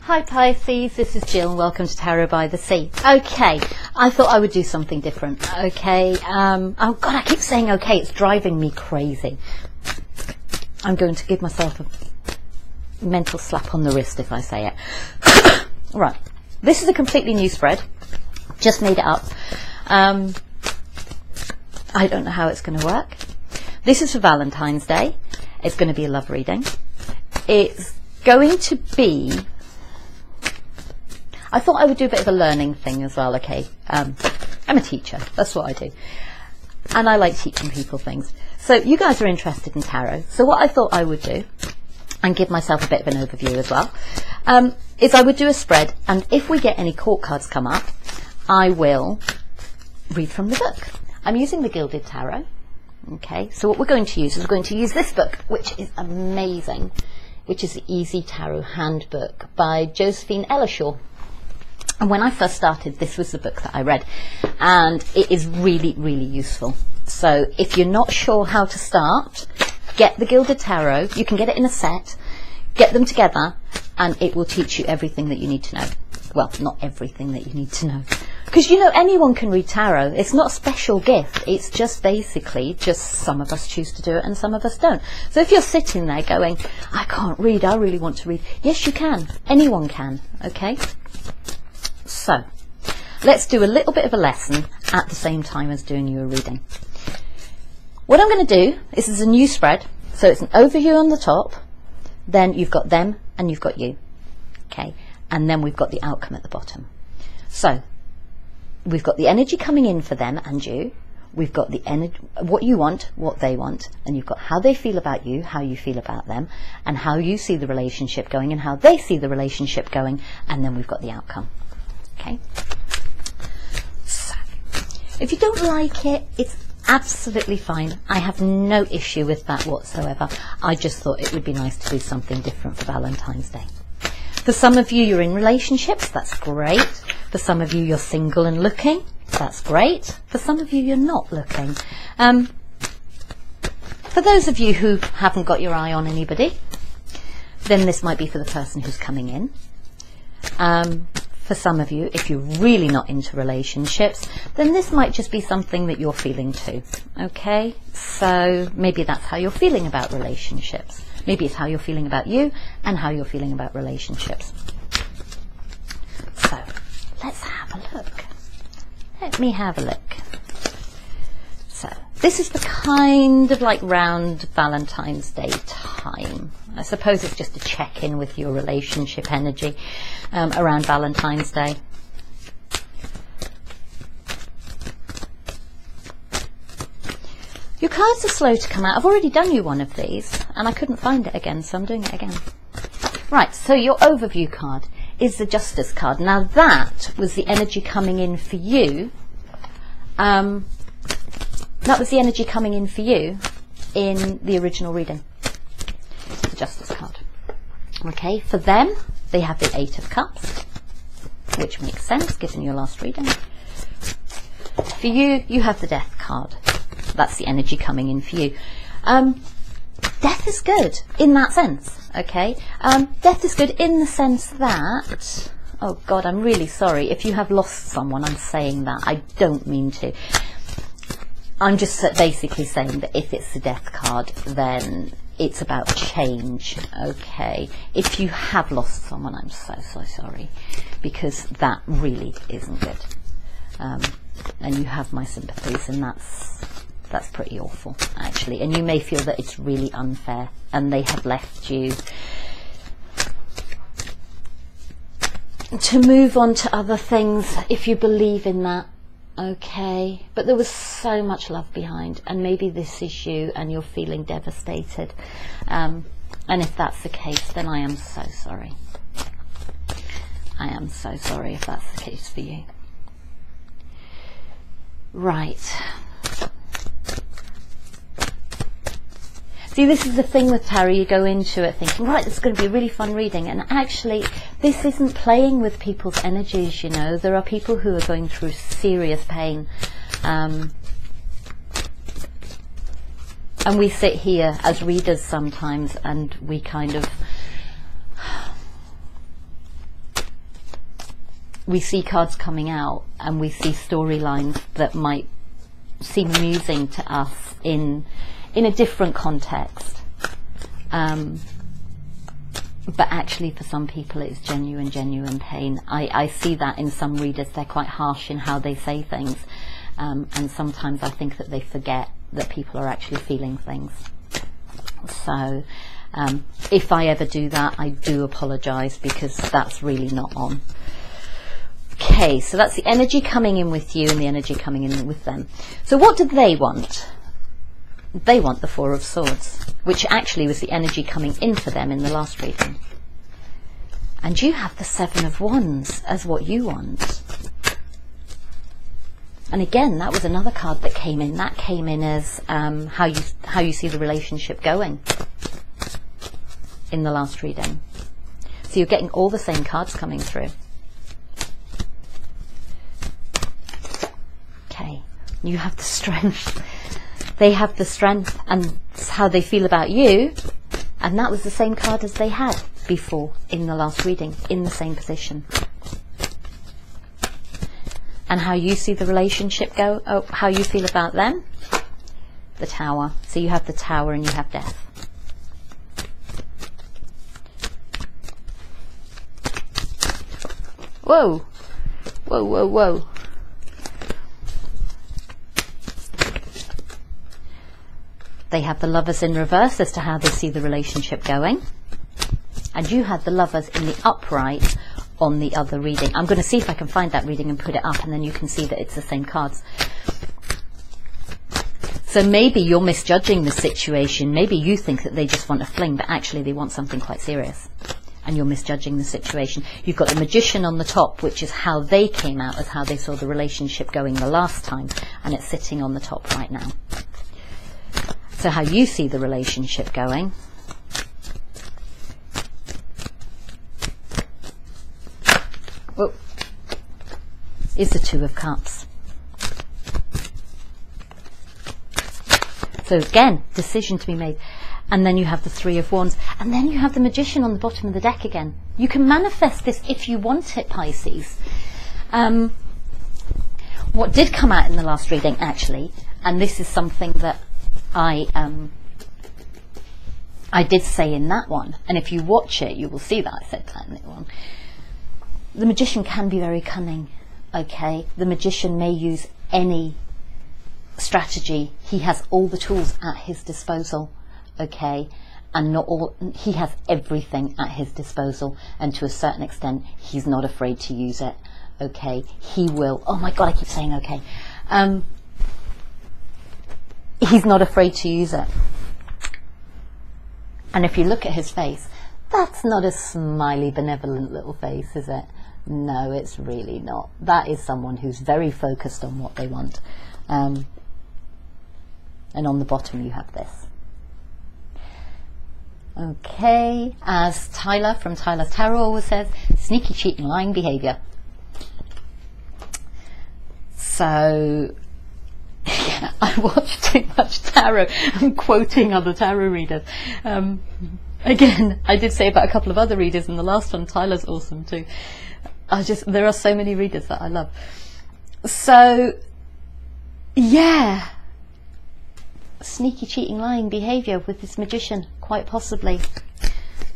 Hi Pisces, this is Jill and welcome to Tarot by the Sea. Okay, I thought I would do something different. Okay, oh god, I keep saying okay, it's driving me crazy. I'm going to give myself a mental slap on the wrist if I say it. Right, this is a completely new spread, just made it up. I don't know how it's going to work. This is for Valentine's Day. It's going to be a love reading. It's going to be, I thought I would do a bit of a learning thing as well, okay. I'm a teacher, that's what I do. And I like teaching people things. So you guys are interested in tarot. So what I thought I would do, and give myself a bit of an overview as well, is I would do a spread, and if we get any court cards come up, I will read from the book. I'm using the Gilded Tarot. Okay, so what we're going to use is we're going to use this book, which is amazing, which is the Easy Tarot Handbook by Josephine Ellershaw. And when I first started, this was the book that I read, and it is really, really useful. So if you're not sure how to start, get the Gilded Tarot. You can get it in a set, get them together, and it will teach you everything that you need to know. Well, not everything that you need to know. Because, you know, anyone can read tarot. It's not a special gift. It's just basically, just some of us choose to do it and some of us don't. So if you're sitting there going, I can't read, I really want to read. Yes, you can. Anyone can. Okay? So, let's do a little bit of a lesson at the same time as doing your reading. What I'm going to do, this is a new spread. So it's an overview on the top. Then you've got them and you've got you. Okay? And then we've got the outcome at the bottom. So, we've got the energy coming in for them and you. We've got the energy, what you want, what they want, and you've got how they feel about you, how you feel about them, and how you see the relationship going and how they see the relationship going, and then we've got the outcome. Okay? So, if you don't like it, it's absolutely fine. I have no issue with that whatsoever. I just thought it would be nice to do something different for Valentine's Day. For some of you, you're in relationships, that's great. For some of you, you're single and looking, that's great. For some of you, you're not looking. For those of you who haven't got your eye on anybody, then this might be for the person who's coming in. For some of you, if you're really not into relationships, then this might just be something that you're feeling too. Okay? So maybe that's how you're feeling about relationships. Maybe it's how you're feeling about you and how you're feeling about relationships. So, let's have a look. Let me have a look. So, this is the kind of like round Valentine's Day time. I suppose it's just a check-in with your relationship energy around Valentine's Day. Your cards are slow to come out. I've already done you one of these and I couldn't find it again, so I'm doing it again. Right, so your overview card is the Justice card. Now that was the energy coming in for you. That was the energy coming in for you in the original reading. The Justice card. Okay, for them, they have the Eight of Cups, which makes sense given your last reading. For you, you have the Death card. That's the energy coming in for you. Death is good in that sense, okay? Death is good in the sense that, oh God, I'm really sorry. If you have lost someone, I'm saying that. I don't mean to. I'm just basically saying that if it's the Death card, then it's about change, okay? If you have lost someone, I'm so, so sorry, because that really isn't good. And you have my sympathies, and that's pretty awful, actually. And you may feel that it's really unfair and they have left you to move on to other things if you believe in that, okay? But there was so much love behind, and maybe this is you and you're feeling devastated. And if that's the case, then I am so sorry. I am so sorry if that's the case for you. Right. See, this is the thing with tarot, you go into it thinking, right, this is going to be a really fun reading, and actually this isn't playing with people's energies, you know. There are people who are going through serious pain, and we sit here as readers sometimes and we kind of we see cards coming out and we see storylines that might seem amusing to us in a different context. But actually for some people it's genuine pain. I see that in some readers. They're quite harsh in how they say things, and sometimes I think that they forget that people are actually feeling things. So if I ever do that, I do apologise, because that's really not on. Okay, so that's the energy coming in with you and the energy coming in with them. So what do they want? They want the Four of Swords, which actually was the energy coming in for them in the last reading. And you have the Seven of Wands as what you want. And again, that was another card that came in. That came in as how you see the relationship going in the last reading. So you're getting all the same cards coming through. Okay, you have the Strength. They have the Strength, and it's how they feel about you. And that was the same card as they had before in the last reading, in the same position. And how you see the relationship go, how you feel about them, the Tower. So you have the Tower and you have Death. Whoa, whoa, whoa, whoa. They have the Lovers in reverse as to how they see the relationship going. And you had the Lovers in the upright on the other reading. I'm going to see if I can find that reading and put it up, and then you can see that it's the same cards. So maybe you're misjudging the situation. Maybe you think that they just want a fling, but actually they want something quite serious. And you're misjudging the situation. You've got the Magician on the top, which is how they came out, as how they saw the relationship going the last time, and it's sitting on the top right now. So how you see the relationship going. Whoa, is the Two of Cups. So again, decision to be made. And then you have the Three of Wands. And then you have the Magician on the bottom of the deck again. You can manifest this if you want it, Pisces. What did come out in the last reading, actually, and this is something that I did say in that one, and if you watch it, you will see that I said that in that one. The Magician can be very cunning, okay? The Magician may use any strategy. He has all the tools at his disposal, okay? And not all, he has everything at his disposal, and to a certain extent, he's not afraid to use it, okay? He will, oh my God, I keep saying okay. He's not afraid to use it. And if you look at his face, that's not a smiley, benevolent little face, is it? No, it's really not. That is someone who's very focused on what they want. And on the bottom you have this. Okay, as Tyler from Tyler's Tarot always says, sneaky, cheating, lying behaviour. So, I watch too much tarot. I'm quoting other tarot readers. Again, I did say about a couple of other readers in the last one. Tyler's awesome too. There are so many readers that I love. So, yeah. Sneaky, cheating, lying behaviour with this Magician, quite possibly.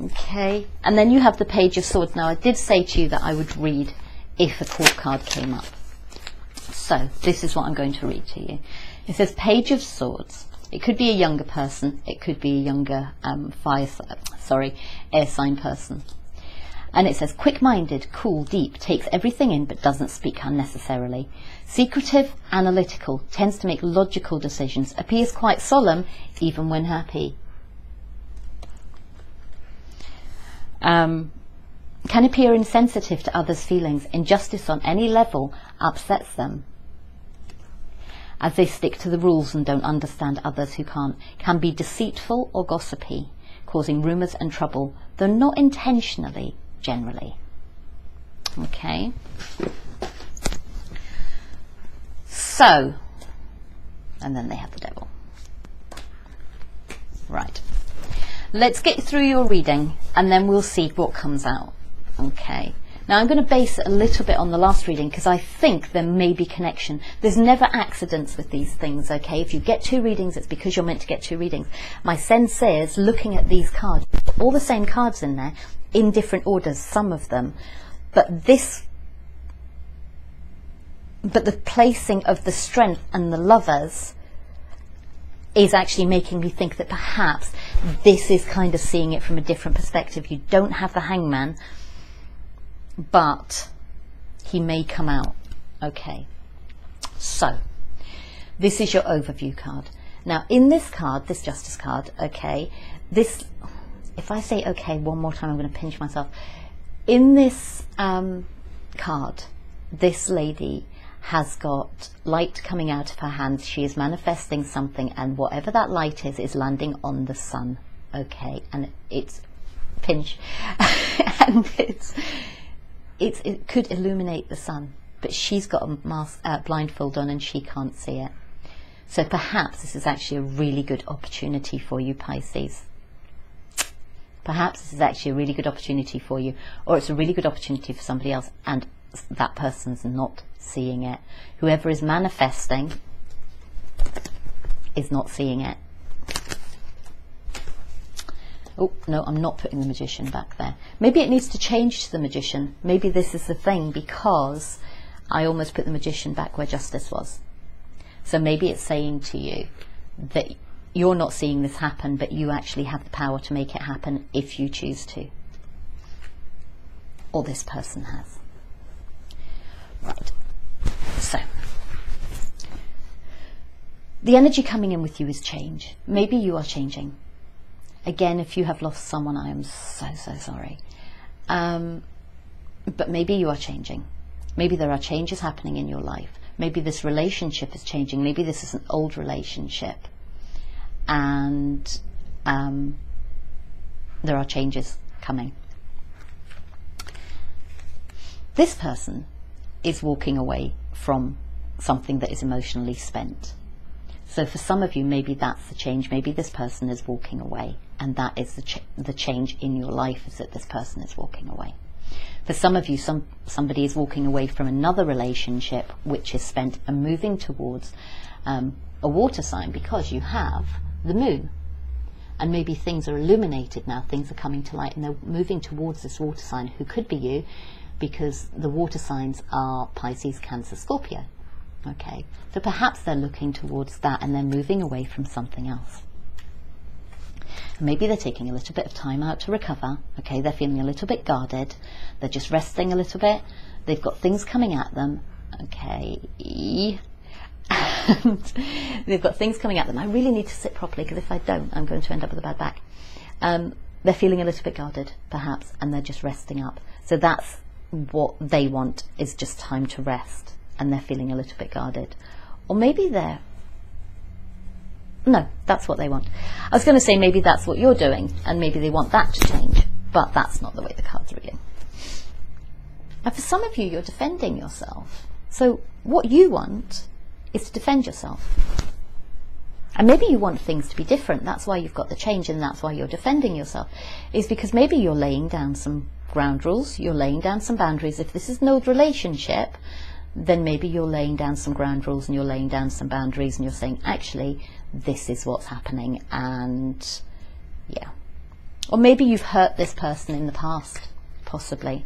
Okay. And then you have the Page of Swords. Now, I did say to you that I would read if a court card came up. So, this is what I'm going to read to you. It says Page of Swords. It could be a younger person. It could be a younger air sign person. And it says, quick-minded, cool, deep, takes everything in but doesn't speak unnecessarily. Secretive, analytical, tends to make logical decisions, appears quite solemn even when happy. Can appear insensitive to others' feelings. Injustice on any level upsets them, as they stick to the rules and don't understand others who can't. Can be deceitful or gossipy, causing rumours and trouble, though not intentionally, generally. Okay. So, and then they have the Devil. Right. Let's get through your reading and then we'll see what comes out. Okay. Now I'm going to base it a little bit on the last reading because I think there may be connection. There's never accidents with these things, okay? If you get 2 readings, it's because you're meant to get 2 readings. My sense is, looking at these cards, all the same cards in there, in different orders, some of them, but the placing of the Strength and the Lovers is actually making me think that perhaps this is kind of seeing it from a different perspective. You don't have the Hangman, but he may come out. Okay, so this is your overview card. Now in this card, this Justice card, okay, this, if I say okay one more time, I'm going to pinch myself. In this card, this lady has got light coming out of her hands. She is manifesting something, and whatever that light is landing on the sun, okay, and it's pinch and it could illuminate the sun, but she's got a mask, blindfold on, and she can't see it. So perhaps this is actually a really good opportunity for you, Pisces. Perhaps this is actually a really good opportunity for you, or it's a really good opportunity for somebody else, and that person's not seeing it. Whoever is manifesting is not seeing it. Oh, no, I'm not putting the Magician back there. Maybe it needs to change to the Magician. Maybe this is the thing, because I almost put the Magician back where Justice was. So maybe it's saying to you that you're not seeing this happen, but you actually have the power to make it happen if you choose to. Or this person has. Right. So, the energy coming in with you is change. Maybe you are changing. Again, if you have lost someone, I am so sorry. But maybe you are changing. Maybe there are changes happening in your life. Maybe this relationship is changing. Maybe this is an old relationship. And there are changes coming. This person is walking away from something that is emotionally spent. So for some of you, maybe that's the change. Maybe this person is walking away, and that is the change in your life, is that this person is walking away. For some of you, somebody is walking away from another relationship which is spent, and moving towards a water sign, because you have the moon. And maybe things are illuminated now, things are coming to light, and they're moving towards this water sign, who could be you, because the water signs are Pisces, Cancer, Scorpio. Okay, so perhaps they're looking towards that, and they're moving away from something else. Maybe they're taking a little bit of time out to recover. Okay, they're feeling a little bit guarded. They're just resting a little bit. They've got things coming at them. Okay, and they've got things coming at them. I really need to sit properly, because if I don't, I'm going to end up with a bad back. They're feeling a little bit guarded, perhaps, and they're just resting up. So that's what they want, is just time to rest, and they're feeling a little bit guarded. Or maybe no, that's what they want. I was going to say maybe that's what you're doing, and maybe they want that to change, but that's not the way the cards are reading. And for some of you, you're defending yourself. So what you want is to defend yourself. And maybe you want things to be different. That's why you've got the change, and that's why you're defending yourself. Is because maybe you're laying down some ground rules, you're laying down some boundaries. If this is an old relationship, then maybe you're laying down some ground rules, and you're laying down some boundaries, and you're saying, actually, this is what's happening, and yeah. Or maybe you've hurt this person in the past, possibly.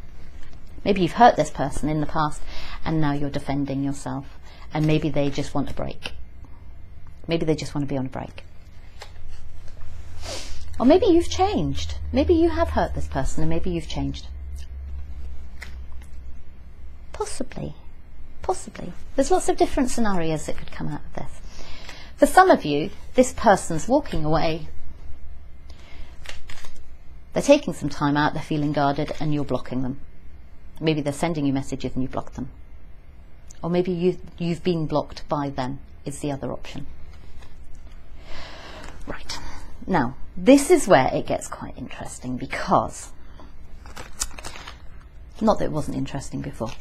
Maybe you've hurt this person in the past, and now you're defending yourself, and maybe they just want a break. Maybe they just want to be on a break. Or maybe you've changed. Maybe you have hurt this person, and maybe you've changed. Possibly. Possibly. There's lots of different scenarios that could come out of this. For some of you, this person's walking away. They're taking some time out, they're feeling guarded, and you're blocking them. Maybe they're sending you messages and you block them. Or maybe you've been blocked by them, is the other option. Right. Now, this is where it gets quite interesting, because, not that it wasn't interesting before,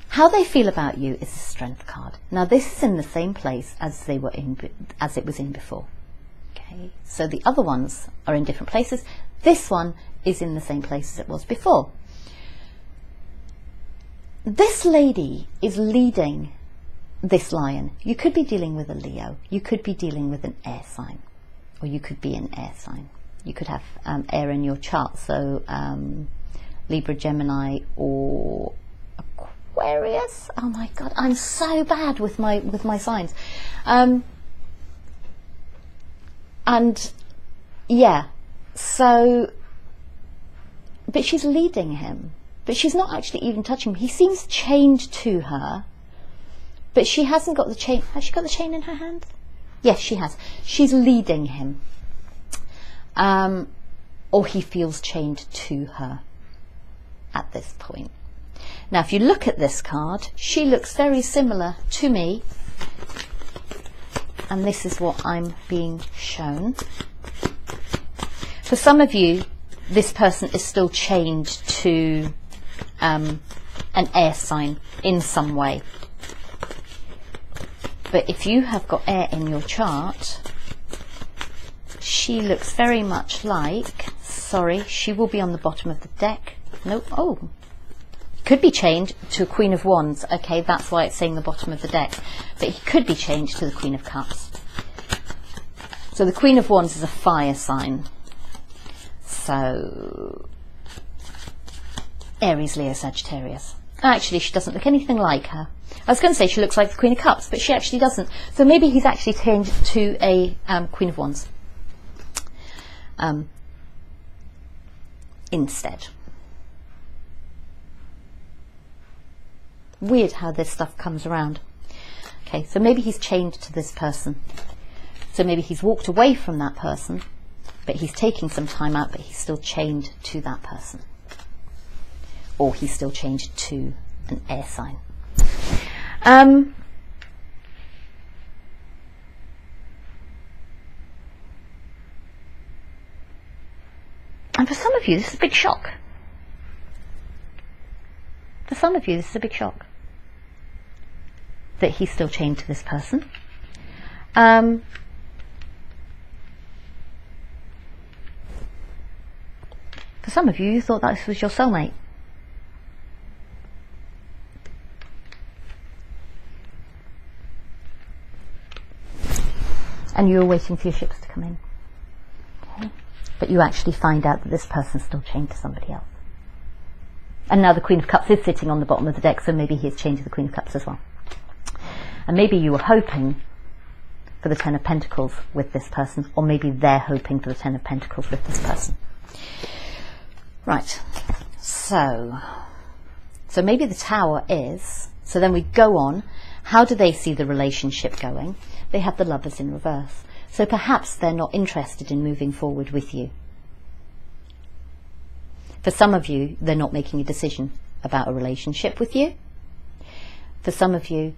how they feel about you is the Strength card. Now, this is in the same place as it was in before. Okay, so the other ones are in different places. This one is in the same place as it was before. this lady is leading this lion. You could be dealing with a Leo. You could be dealing with an air sign. Or you could be an air sign. You could have air in your chart. So Libra, Gemini, or Aquarius. Oh my God, I'm so bad with my signs. And yeah, so, but she's leading him. But she's not actually even touching him. He seems chained to her, but she hasn't got the chain. Has she got the chain in her hand? Yes, she has. She's leading him. Or he feels chained to her at this point. Now, if you look at this card, she looks very similar to me. And this is what I'm being shown. For some of you, this person is still chained to an air sign in some way. But if you have got air in your chart, she looks very much like, sorry, she will be on the bottom of the deck. Nope. Oh, could be chained to a Queen of Wands. Okay, that's why it's saying the bottom of the deck. But he could be changed to the Queen of Cups. So the Queen of Wands is a fire sign. So Aries, Leo, Sagittarius. Actually, she doesn't look anything like her. I was going to say she looks like the Queen of Cups, but she actually doesn't. So maybe he's actually changed to a Queen of Wands instead. Weird how this stuff comes around. Okay, so maybe he's chained to this person. So maybe he's walked away from that person, but he's taking some time out, but he's still chained to that person. Or he's still chained to an air sign. And for some of you, this is a big shock. For some of you, this is a big shock. That he's still chained to this person. For some of you, you thought that this was your soulmate. And you were waiting for your ships to come in. Okay. But you actually find out that this person's still chained to somebody else. And now the Queen of Cups is sitting on the bottom of the deck, so maybe he is chained to the Queen of Cups as well. And maybe you were hoping for the Ten of Pentacles with this person, or maybe they're hoping for the Ten of Pentacles with this person. Right, so maybe the Tower is, so then we go on, how do they see the relationship going? They have the Lovers in reverse. So perhaps they're not interested in moving forward with you. For some of you, they're not making a decision about a relationship with you. For some of you,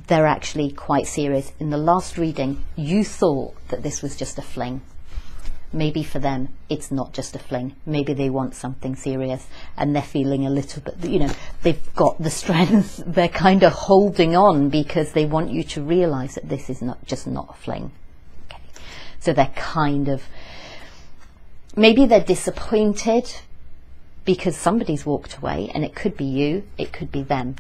they're actually quite serious. In the last reading, you thought that this was just a fling. Maybe for them, it's not just a fling. Maybe they want something serious and they're feeling a little bit, you know, they've got the strength. They're kind of holding on because they want you to realize that this is not a fling. Okay. So they're kind of, maybe they're disappointed because somebody's walked away, and it could be you, it could be them.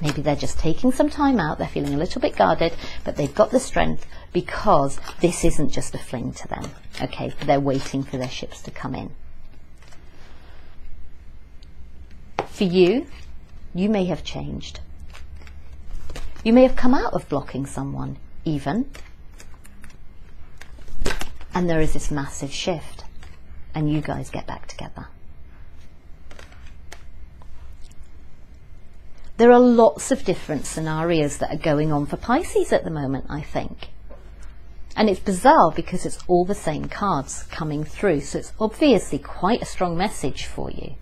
Maybe they're just taking some time out, they're feeling a little bit guarded, but they've got the strength because this isn't just a fling to them. Okay, they're waiting for their ships to come in. For you, you may have changed. You may have come out of blocking someone, even. And there is this massive shift, and you guys get back together. There are lots of different scenarios that are going on for Pisces at the moment, I think. And it's bizarre because it's all the same cards coming through. So it's obviously quite a strong message for you.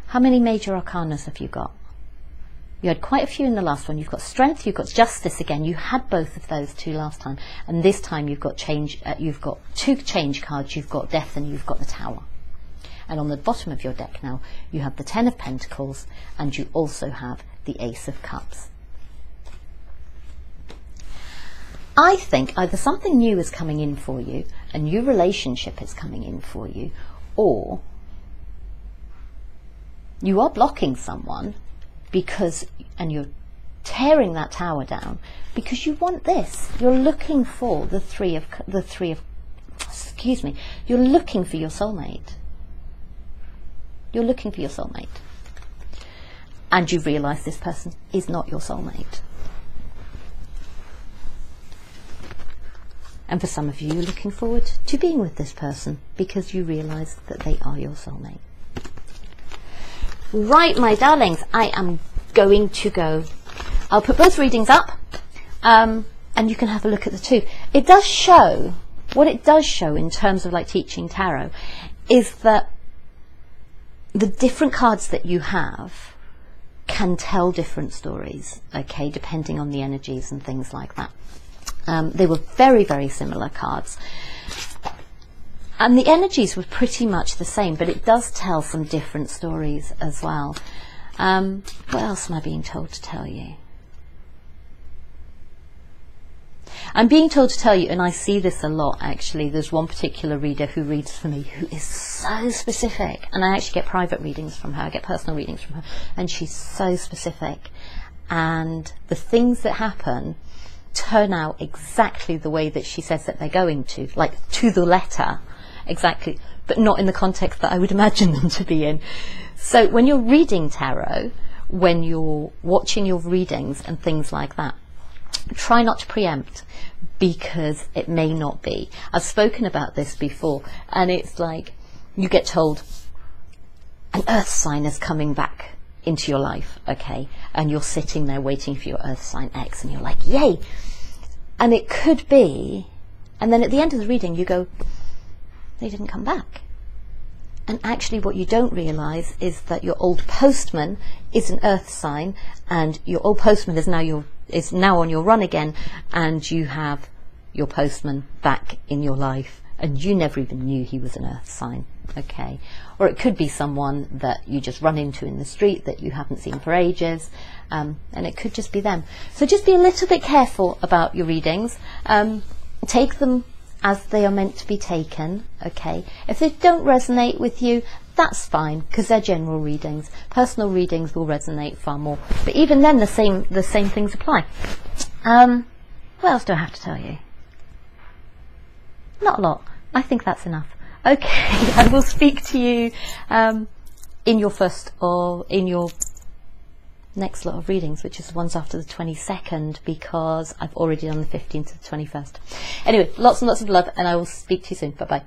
How many major arcanas have you got? You had quite a few in the last one. You've got Strength, you've got Justice again. You had both of those two last time. And this time you've got change. You've got two change cards. You've got Death and you've got the Tower. And on the bottom of your deck now, you have the Ten of Pentacles and you also have the Ace of Cups. I think either something new is coming in for you, a new relationship is coming in for you, or you are blocking someone and you're tearing that tower down because you want this. You're looking for you're looking for your soulmate. You're looking for your soulmate. And you realise this person is not your soulmate. And for some of you, you're looking forward to being with this person because you realise that they are your soulmate. Right, my darlings, I am going to go. I'll put both readings up, and you can have a look at the two. It does show, what it does show in terms of like teaching tarot, is that the different cards that you have can tell different stories, okay, depending on the energies and things like that. They were very, very similar cards. And the energies were pretty much the same, but it does tell some different stories as well. What else am I being told to tell you? I'm being told to tell you, and I see this a lot actually, there's one particular reader who reads for me who is so specific, and I actually get private readings from her, I get personal readings from her, and she's so specific. And the things that happen turn out exactly the way that she says that they're going to, like to the letter, exactly, but not in the context that I would imagine them to be in. So when you're reading tarot, when you're watching your readings and things like that, try not to preempt, because it may not be. I've spoken about this before, and it's like you get told an earth sign is coming back into your life, okay, and you're sitting there waiting for your earth sign X, and you're like, yay, and it could be, and then at the end of the reading you go, they didn't come back. And actually what you don't realise is that your old postman is an earth sign, and your old postman is now on your run again, and you have your postman back in your life, and you never even knew he was an earth sign, okay? Or it could be someone that you just run into in the street that you haven't seen for ages, and it could just be them. So just be a little bit careful about your readings. Take them as they are meant to be taken, okay? If they don't resonate with you, that's fine, because they're general readings. Personal readings will resonate far more, but even then the same things apply. What else do I have to tell you? Not a lot. I think that's enough. Okay, I will speak to you in your next lot of readings, which is the ones after the 22nd, because I've already done the 15th to the 21st. Anyway, lots and lots of love, and I will speak to you soon. Bye bye.